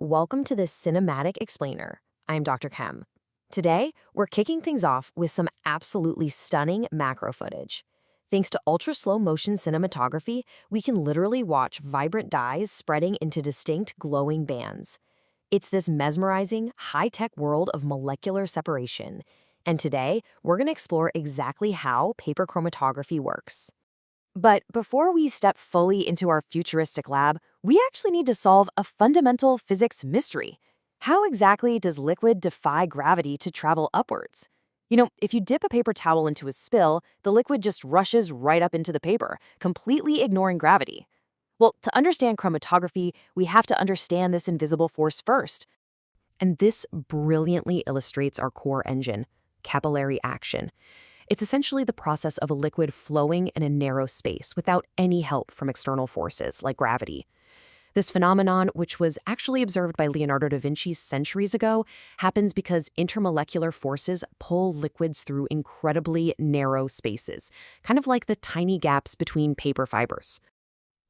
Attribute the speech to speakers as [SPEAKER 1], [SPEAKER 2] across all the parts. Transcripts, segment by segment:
[SPEAKER 1] welcome to this cinematic explainer. I'm Dr. Chem. Today, we're kicking things off with some absolutely stunning macro footage. Thanks to ultra-slow motion cinematography, we can literally watch vibrant dyes spreading into distinct glowing bands. It's this mesmerizing, high-tech world of molecular separation. And today, we're going to explore exactly how paper chromatography works. But before we step fully into our futuristic lab, we actually need to solve a fundamental physics mystery. How exactly does liquid defy gravity to travel upwards? If you dip a paper towel into a spill, the liquid just rushes right up into the paper, completely ignoring gravity. Well, to understand chromatography, we have to understand this invisible force first. And this brilliantly illustrates our core engine, capillary action. It's essentially the process of a liquid flowing in a narrow space without any help from external forces like gravity. This phenomenon, which was actually observed by Leonardo da Vinci centuries ago, happens because intermolecular forces pull liquids through incredibly narrow spaces, kind of like the tiny gaps between paper fibers.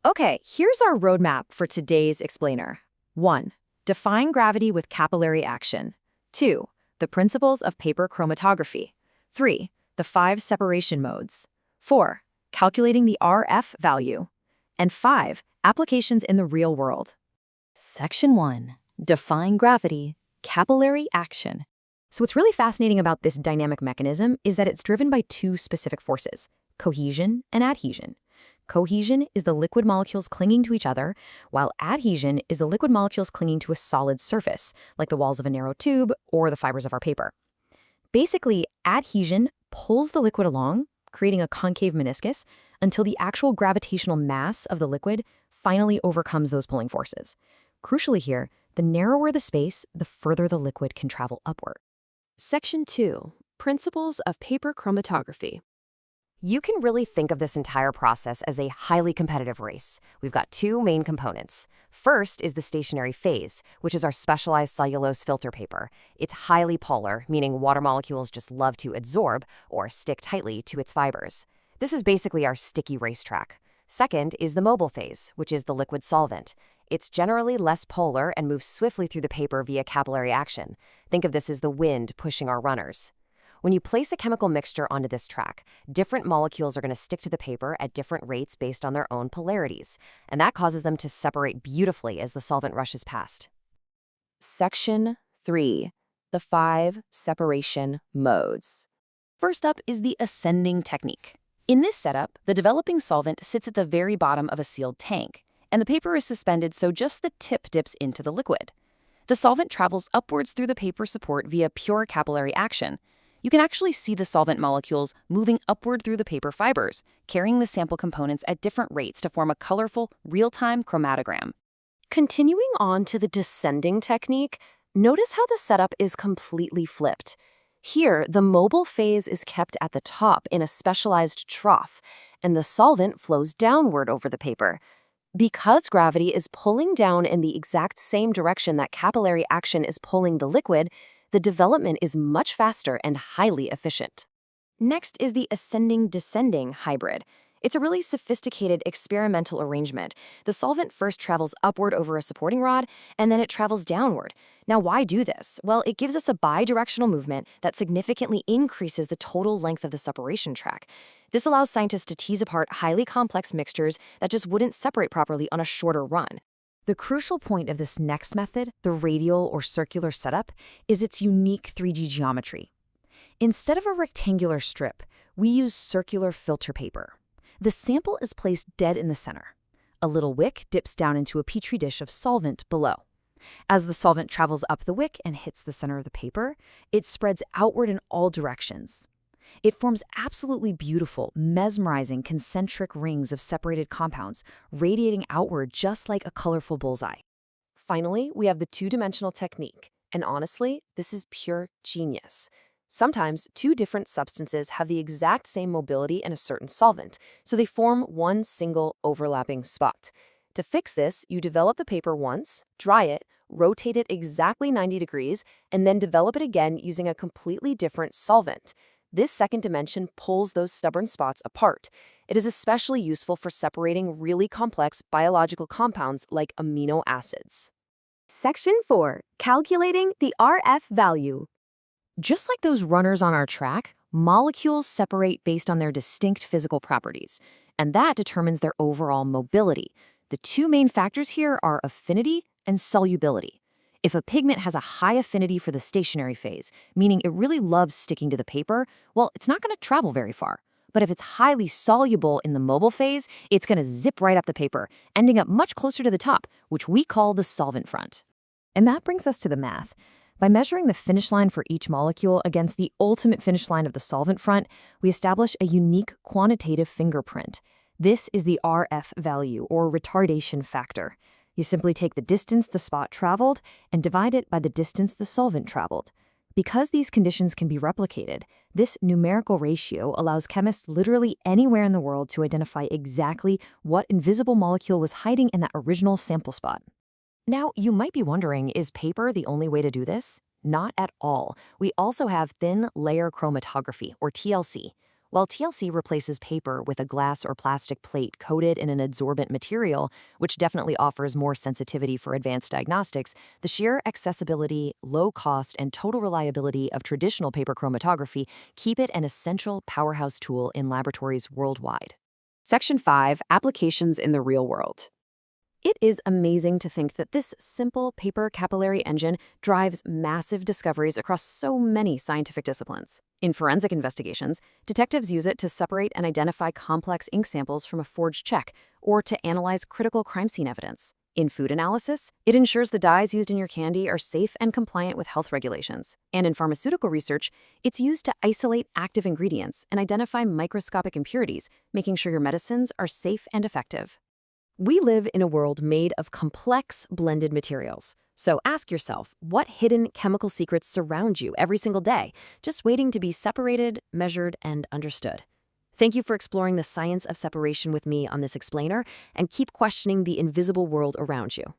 [SPEAKER 1] Okay, here's our roadmap for today's explainer. 1. Defying gravity with capillary action. 2. The principles of paper chromatography. 3. The 5 separation modes. 4. Calculating the RF value. And 5. Applications in the real world. Section 1. Defying gravity, capillary action. So what's really fascinating about this dynamic mechanism is that it's driven by two specific forces, cohesion and adhesion. Cohesion is the liquid molecules clinging to each other, while adhesion is the liquid molecules clinging to a solid surface, like the walls of a narrow tube or the fibers of our paper. Basically, adhesion pulls the liquid along, creating a concave meniscus, until the actual gravitational mass of the liquid finally overcomes those pulling forces. Crucially here, the narrower the space, the further the liquid can travel upward. Section 2. Principles of Paper Chromatography. You can really think of this entire process as a highly competitive race. We've got two main components. First is the stationary phase, which is our specialized cellulose filter paper. It's highly polar, meaning water molecules just love to absorb or stick tightly to its fibers. This is basically our sticky racetrack. Second is the mobile phase, which is the liquid solvent. It's generally less polar and moves swiftly through the paper via capillary action. Think of this as the wind pushing our runners. When you place a chemical mixture onto this track, different molecules are going to stick to the paper at different rates based on their own polarities, and that causes them to separate beautifully as the solvent rushes past. Section 3. The 5 separation modes. First up is the ascending technique. In this setup, the developing solvent sits at the very bottom of a sealed tank, and the paper is suspended so just the tip dips into the liquid. The solvent travels upwards through the paper support via pure capillary action. You can actually see the solvent molecules moving upward through the paper fibers, carrying the sample components at different rates to form a colorful, real-time chromatogram. Continuing on to the descending technique, notice how the setup is completely flipped. Here, the mobile phase is kept at the top in a specialized trough, and the solvent flows downward over the paper. Because gravity is pulling down in the exact same direction that capillary action is pulling the liquid, the development is much faster and highly efficient. Next is the ascending-descending hybrid. It's a really sophisticated experimental arrangement. The solvent first travels upward over a supporting rod, and then it travels downward. Now, why do this? Well, it gives us a bidirectional movement that significantly increases the total length of the separation track. This allows scientists to tease apart highly complex mixtures that just wouldn't separate properly on a shorter run. The crucial point of this next method, the radial or circular setup, is its unique 3D geometry. Instead of a rectangular strip, we use circular filter paper. The sample is placed dead in the center. A little wick dips down into a petri dish of solvent below. As the solvent travels up the wick and hits the center of the paper, it spreads outward in all directions. It forms absolutely beautiful, mesmerizing concentric rings of separated compounds, radiating outward just like a colorful bullseye. Finally, we have the two-dimensional technique, and honestly, this is pure genius. Sometimes, two different substances have the exact same mobility in a certain solvent, so they form one single overlapping spot. To fix this, you develop the paper once, dry it, rotate it exactly 90 degrees, and then develop it again using a completely different solvent. This second dimension pulls those stubborn spots apart. It is especially useful for separating really complex biological compounds like amino acids.
[SPEAKER 2] Section 4. Calculating the RF value.
[SPEAKER 1] Just like those runners on our track, molecules separate based on their distinct physical properties, and that determines their overall mobility. The two main factors here are affinity and solubility. If a pigment has a high affinity for the stationary phase, meaning it really loves sticking to the paper, well, it's not going to travel very far. But if it's highly soluble in the mobile phase, it's going to zip right up the paper, ending up much closer to the top, which we call the solvent front. And that brings us to the math. By measuring the finish line for each molecule against the ultimate finish line of the solvent front, we establish a unique quantitative fingerprint. This is the RF value, or retardation factor. You simply take the distance the spot traveled and divide it by the distance the solvent traveled. Because these conditions can be replicated, this numerical ratio allows chemists literally anywhere in the world to identify exactly what invisible molecule was hiding in that original sample spot. Now, you might be wondering, is paper the only way to do this? Not at all. We also have thin layer chromatography, or TLC. While TLC replaces paper with a glass or plastic plate coated in an adsorbent material, which definitely offers more sensitivity for advanced diagnostics, the sheer accessibility, low cost, and total reliability of traditional paper chromatography keep it an essential powerhouse tool in laboratories worldwide.
[SPEAKER 2] Section 5. Applications in the real world. It is amazing to think that this simple paper capillary engine drives massive discoveries across so many scientific disciplines. In forensic investigations, detectives use it to separate and identify complex ink samples from a forged check, or to analyze critical crime scene evidence. In food analysis, it ensures the dyes used in your candy are safe and compliant with health regulations. And in pharmaceutical research, it's used to isolate active ingredients and identify microscopic impurities, making sure your medicines are safe and effective. We live in a world made of complex, blended materials. So ask yourself, what hidden chemical secrets surround you every single day, just waiting to be separated, measured, and understood? Thank you for exploring the science of separation with me on this explainer, and keep questioning the invisible world around you.